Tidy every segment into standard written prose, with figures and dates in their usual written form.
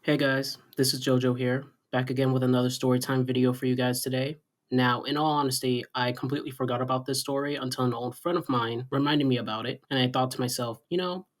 Hey guys, this is JoJo here, back again with another storytime video for you guys today. Now, in all honesty, I completely forgot about this story until an old friend of mine reminded me about it, and I thought to myself,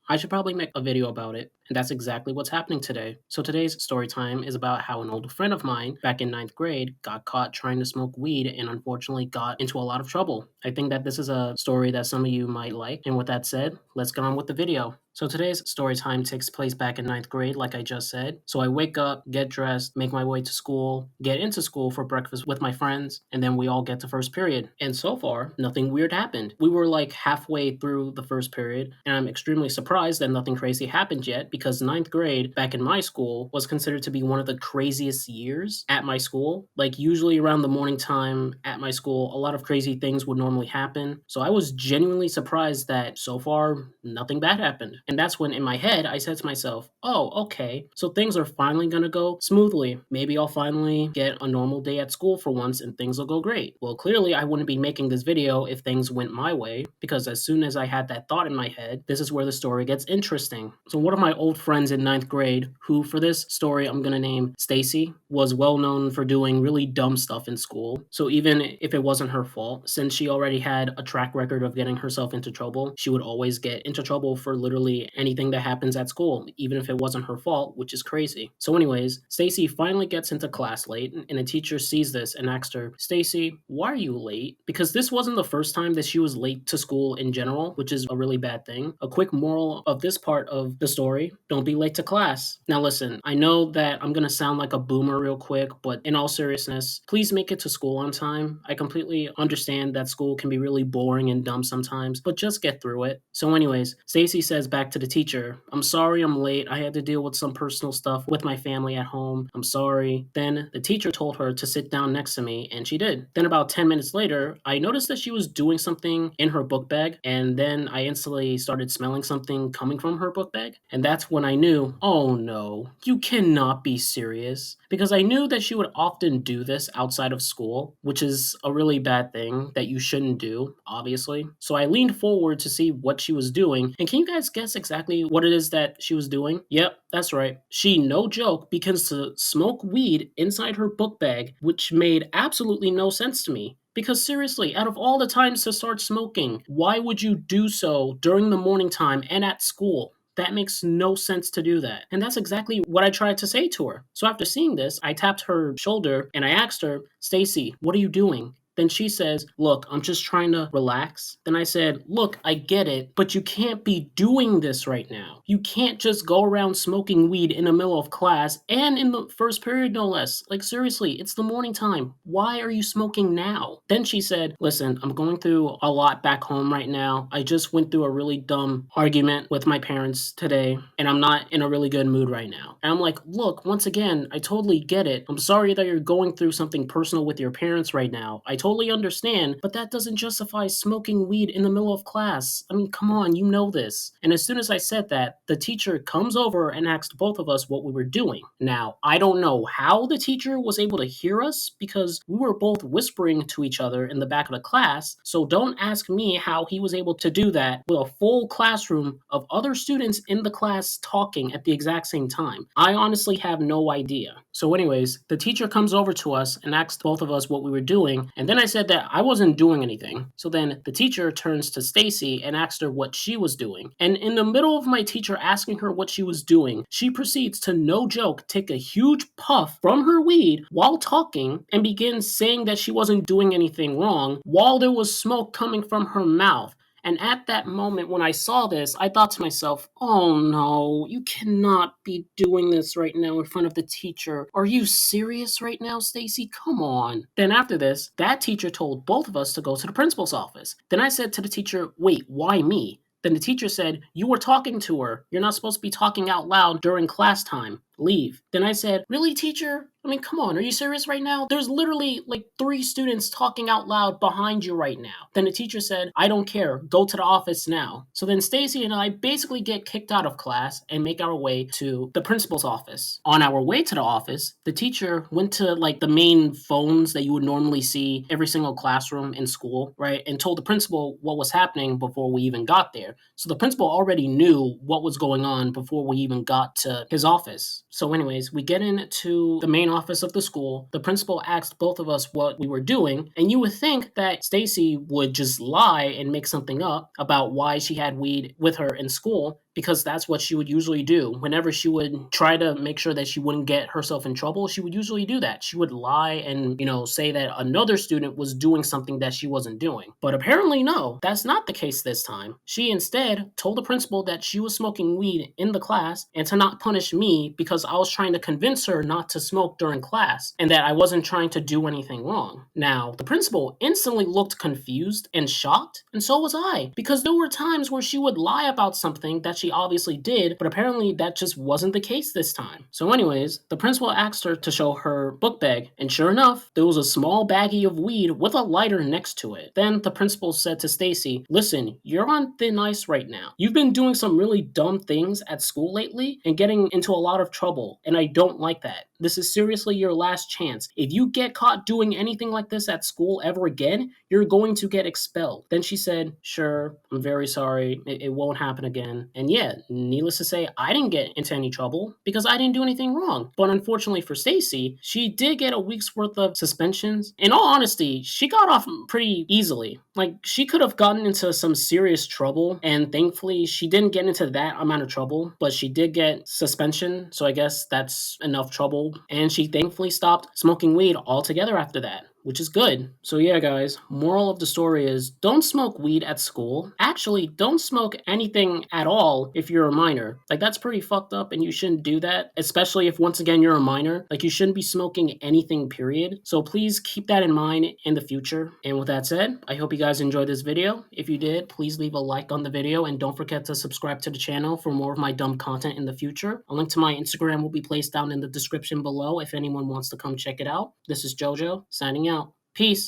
I should probably make a video about it, and that's exactly what's happening today. So today's story time is about how an old friend of mine back in ninth grade got caught trying to smoke weed and unfortunately got into a lot of trouble. I think that this is a story that some of you might like, and with that said, let's get on with the video. So today's story time takes place back in ninth grade, like I just said. So I wake up, get dressed, make my way to school, get into school for breakfast with my friends, and then we all get to first period. And so far, nothing weird happened. We were like halfway through the first period, and I'm extremely surprised that nothing crazy happened yet because ninth grade back in my school was considered to be one of the craziest years at my school. Like usually around the morning time at my school, a lot of crazy things would normally happen. So I was genuinely surprised that so far nothing bad happened. And that's when in my head I said to myself, oh, okay, so things are finally gonna go smoothly. Maybe I'll finally get a normal day at school for once and things will go great. Well, clearly I wouldn't be making this video if things went my way, because as soon as I had that thought in my head, this is where the story gets interesting. So one of my old friends in ninth grade, who for this story I'm gonna name Stacy, was well known for doing really dumb stuff in school. So even if it wasn't her fault, since she already had a track record of getting herself into trouble, she would always get into trouble for literally anything that happens at school, even if it wasn't her fault, which is crazy. So anyways, Stacy finally gets into class late, and a teacher sees this and asks her, Stacy, why are you late? Because this wasn't the first time that she was late to school in general, which is a really bad thing. A quick moral of this part of the story: don't be late to class. Now listen, I know that I'm gonna sound like a boomer real quick, but in all seriousness, please make it to school on time. I completely understand that school can be really boring and dumb sometimes, but just get through it. So anyways, Stacy says back to the teacher, I'm sorry I'm late. I had to deal with some personal stuff with my family at home. I'm sorry. Then the teacher told her to sit down next to me, and she did. Then about 10 minutes later, I noticed that she was doing something in her book bag, and then I instantly started smelling something coming from her book bag. And that's when I knew, oh no, you cannot be serious. Because I knew that she would often do this outside of school, which is a really bad thing that you shouldn't do, obviously. So I leaned forward to see what she was doing, and can you guys guess exactly what it is that she was doing? Yep, that's right. She, no joke, begins to smoke weed inside her book bag, which made absolutely no sense to me. Because seriously, out of all the times to start smoking, why would you do so during the morning time and at school? That makes no sense to do that. And that's exactly what I tried to say to her. So after seeing this, I tapped her shoulder and I asked her, Stacy, what are you doing? Then she says, look, I'm just trying to relax. Then I said, look, I get it, but you can't be doing this right now. You can't just go around smoking weed in the middle of class and in the first period, no less. Like, seriously, it's the morning time. Why are you smoking now? Then she said, listen, I'm going through a lot back home right now. I just went through a really dumb argument with my parents today, and I'm not in a really good mood right now. And I'm like, look, once again, I totally get it. I'm sorry that you're going through something personal with your parents right now. I totally understand, but that doesn't justify smoking weed in the middle of class. I mean, come on, you know this. And as soon as I said that, the teacher comes over and asked both of us what we were doing. Now, I don't know how the teacher was able to hear us because we were both whispering to each other in the back of the class, so don't ask me how he was able to do that with a full classroom of other students in the class talking at the exact same time. I honestly have no idea. So anyways, the teacher comes over to us and asked both of us what we were doing, and then I said that I wasn't doing anything. So then the teacher turns to Stacy and asked her what she was doing. And in the middle of my teacher asking her what she was doing, she proceeds to, no joke, take a huge puff from her weed while talking and begins saying that she wasn't doing anything wrong while there was smoke coming from her mouth. And at that moment, when I saw this, I thought to myself, oh no, you cannot be doing this right now in front of the teacher. Are you serious right now, Stacy? Come on. Then after this, that teacher told both of us to go to the principal's office. Then I said to the teacher, wait, why me? Then the teacher said, you were talking to her. You're not supposed to be talking out loud during class time. Leave. Then I said, really, teacher? I mean, come on, are you serious right now? There's literally like 3 students talking out loud behind you right now. Then the teacher said, I don't care, go to the office now. So then Stacy and I basically get kicked out of class and make our way to the principal's office. On our way to the office, the teacher went to like the main phones that you would normally see every single classroom in school, right? And told the principal what was happening before we even got there. So the principal already knew what was going on before we even got to his office. So anyways, we get into the main office of the school. The principal asked both of us what we were doing, and you would think that Stacy would just lie and make something up about why she had weed with her in school, because that's what she would usually do. Whenever she would try to make sure that she wouldn't get herself in trouble, she would usually do that. She would lie and, say that another student was doing something that she wasn't doing. But apparently, no, that's not the case this time. She instead told the principal that she was smoking weed in the class and to not punish me because I was trying to convince her not to smoke during class and that I wasn't trying to do anything wrong. Now, the principal instantly looked confused and shocked, and so was I, because there were times where she would lie about something that she obviously did, but apparently that just wasn't the case this time. So anyways, the principal asked her to show her book bag, and sure enough, there was a small baggie of weed with a lighter next to it. Then the principal said to Stacy, listen, you're on thin ice right now. You've been doing some really dumb things at school lately and getting into a lot of trouble, and I don't like that. This is seriously your last chance. If you get caught doing anything like this at school ever again, you're going to get expelled. Then she said, sure, I'm very sorry. It won't happen again. And yeah, needless to say, I didn't get into any trouble because I didn't do anything wrong. But unfortunately for Stacy, she did get a week's worth of suspensions. In all honesty, she got off pretty easily. Like, she could have gotten into some serious trouble, and thankfully she didn't get into that amount of trouble, but she did get suspension, so I guess that's enough trouble. And she thankfully stopped smoking weed altogether after that, which is good. So yeah, guys, moral of the story is don't smoke weed at school. Actually, don't smoke anything at all if you're a minor. Like, that's pretty fucked up and you shouldn't do that, especially if once again you're a minor. Like, you shouldn't be smoking anything, period. So please keep that in mind in the future. And with that said, I hope you guys enjoyed this video. If you did, please leave a like on the video and don't forget to subscribe to the channel for more of my dumb content in the future. A link to my Instagram will be placed down in the description below if anyone wants to come check it out. This is JoJo, signing out. Peace.